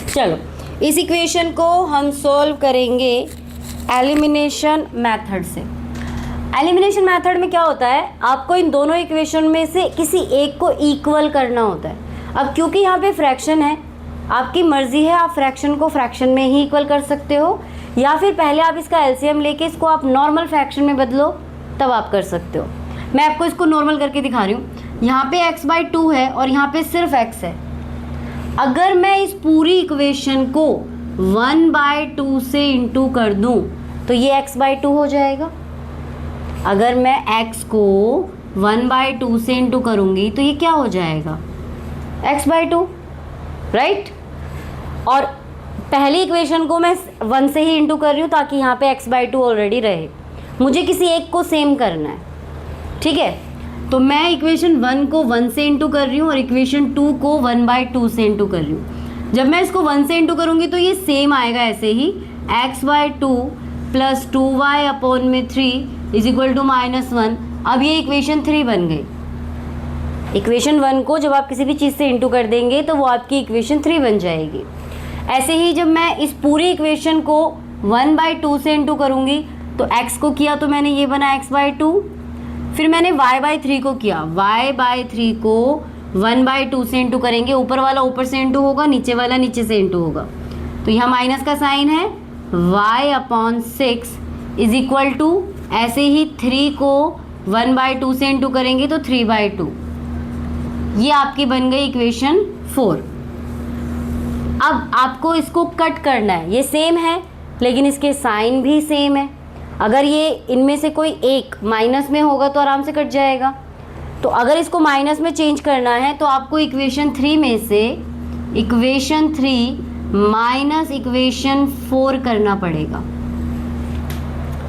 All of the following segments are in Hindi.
चलो इस इक्वेशन को हम सॉल्व करेंगे एलिमिनेशन मेथड से। एलिमिनेशन मेथड में क्या होता है, आपको इन दोनों इक्वेशन में से किसी एक को इक्वल करना होता है। अब क्योंकि यहाँ पे फ्रैक्शन है, आपकी मर्जी है, आप फ्रैक्शन को फ्रैक्शन में ही इक्वल कर सकते हो, या फिर पहले आप इसका एलसीएम लेके इसको आप नॉर्मल फ्रैक्शन में बदलो, तब आप कर सकते हो। मैं आपको इसको नॉर्मल करके दिखा रही हूँ। यहाँ पे x/2 है और यहाँ पे सिर्फ x है। अगर मैं इस पूरी इक्वेशन को 1/2 से इंटू कर दूँ तो ये x/2 हो जाएगा। अगर मैं x को 1/2 से इंटू करूँगी तो ये क्या हो जाएगा, x/2, राइट। और पहली इक्वेशन को मैं 1 से ही इंटू कर रही हूँ ताकि यहाँ पे x/2 ऑलरेडी रहे। मुझे किसी एक को सेम करना है, ठीक है। तो मैं इक्वेशन 1 को 1 से इंटू कर रही हूँ और इक्वेशन 2 को 1/2 से इंटू कर रही हूँ। जब मैं इसको 1 से इंटू करूँगी तो ये सेम आएगा ऐसे ही, x/2 plus 2y/3 is equal to -1। अब ये इक्वेशन 3 बन गई। इक्वेशन 1 को जब आप किसी भी चीज़ से इंटू कर देंगे तो वो आपकी इक्वेशन 3 बन जाएगी। ऐसे ही जब मैं इस पूरी इक्वेशन को 1/2 से इंटू करूँगी तो x को किया तो मैंने ये बना x/2, फिर मैंने y/3 को किया, y/3 को 1/2 से इंटू करेंगे, ऊपर वाला ऊपर से इंटू होगा, नीचे वाला नीचे से इंटू होगा, तो यहाँ माइनस का साइन है, y/6 इज इक्वल टू, ऐसे ही 3 को 1/2 से इंटू करेंगे तो 3/2। ये आपकी बन गई इक्वेशन 4। अब आपको इसको कट करना है, ये सेम है लेकिन इसके साइन भी सेम है। अगर ये इनमें से कोई एक माइनस में होगा तो आराम से कट जाएगा। तो अगर इसको माइनस में चेंज करना है तो आपको इक्वेशन 3 में से इक्वेशन 3 माइनस इक्वेशन 4 करना पड़ेगा,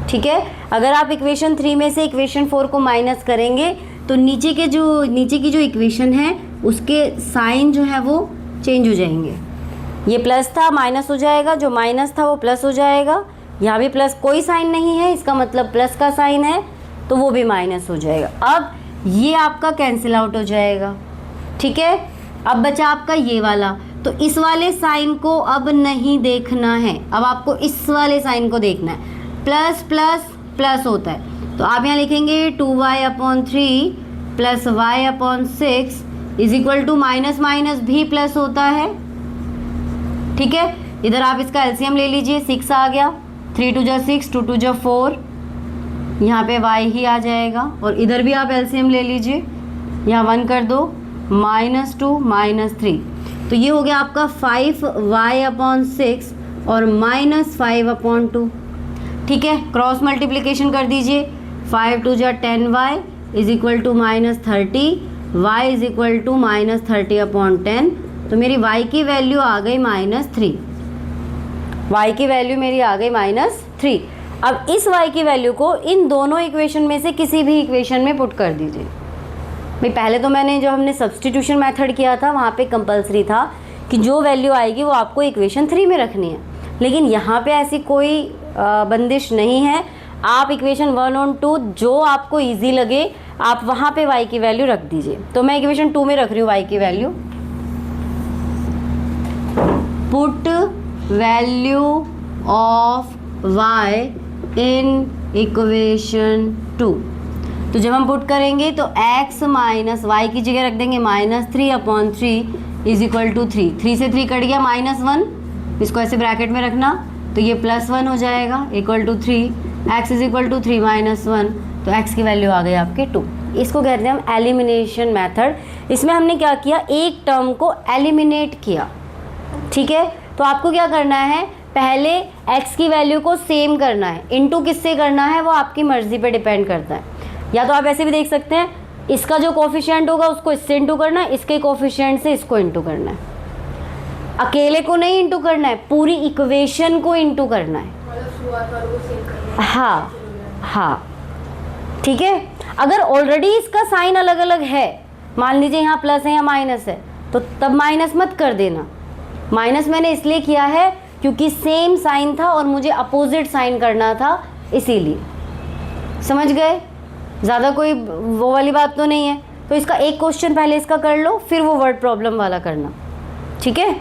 ठीक है। अगर आप इक्वेशन 3 में से इक्वेशन 4 को माइनस करेंगे तो नीचे की जो इक्वेशन है उसके साइन जो है वो चेंज हो जाएंगे। ये प्लस था माइनस हो जाएगा, जो माइनस था वो प्लस हो जाएगा, यहाँ भी प्लस कोई साइन नहीं है, इसका मतलब प्लस का साइन है तो वो भी माइनस हो जाएगा। अब ये आपका कैंसिल आउट हो जाएगा, ठीक है। अब बचा आपका ये वाला, तो इस वाले साइन को अब नहीं देखना है, अब आपको इस वाले साइन को देखना है। प्लस प्लस प्लस होता है तो आप यहाँ लिखेंगे 2y/3 plus y/6 is equal to minus minus भी प्लस होता है, ठीक है। इधर आप इसका एलसीएम ले लीजिए, 6 आ गया, 3 2 6, 2 2 4, यहाँ पे y ही आ जाएगा। और इधर भी आप एलसीएम ले लीजिए, यहाँ 1 कर दो, -2 -3, तो ये हो गया आपका 5y/6 और -5/2, ठीक है। क्रॉस मल्टीप्लिकेशन कर दीजिए, 5 2 10y is equal to -30, y is equal to -30/10, तो मेरी y की वैल्यू आ गई -3। y की वैल्यू मेरी आ गई -3। अब इस y की वैल्यू को इन दोनों इक्वेशन में से किसी भी इक्वेशन में पुट कर दीजिए। भाई पहले तो मैंने जो हमने सब्स्टिट्यूशन मेथड किया था वहाँ पे कंपलसरी था कि जो वैल्यू आएगी वो आपको इक्वेशन 3 में रखनी है, लेकिन यहाँ पे ऐसी कोई बंदिश नहीं है। आप इक्वेशन 1 और 2 जो आपको ईजी लगे आप वहाँ पे y की वैल्यू रख दीजिए। तो मैं इक्वेशन 2 में रख रही हूँ y की value, put value of y in equation 2। तो जब हम पुट करेंगे तो x माइनस y की जगह रख देंगे -3/3 इज इक्वल टू 3। 3 से 3 कट गया, -1, इसको ऐसे ब्रैकेट में रखना तो ये +1 हो जाएगा equal to 3। x is equal to 3 -1, तो x की वैल्यू आ गई आपके 2। इसको कहते हैं हम एलिमिनेशन मेथड। इसमें हमने क्या किया, एक टर्म को एलिमिनेट किया, ठीक है। तो आपको क्या करना है, पहले x की वैल्यू को सेम करना है, इनटू किससे करना है वो आपकी मर्जी पे डिपेंड करता है। या तो आप ऐसे भी देख सकते हैं, इसका जो कोफिशिएंट होगा उसको इससे इंटू करना है, इसके कोफिशिएंट से इसको इंटू करना है। अकेले को नहीं इंटू करना है, पूरी इक्वेशन को इंटू करना है। हाँ हाँ, ठीक है। अगर ऑलरेडी इसका साइन अलग अलग है, मान लीजिए यहाँ प्लस है या माइनस है, तो तब माइनस मत कर देना। माइनस मैंने इसलिए किया है क्योंकि सेम साइन था और मुझे अपोजिट साइन करना था, इसीलिए। समझ गए? ज़्यादा कोई वो वाली बात तो नहीं है। तो इसका एक क्वेश्चन पहले इसका कर लो, फिर वो वर्ड प्रॉब्लम वाला करना, ठीक है।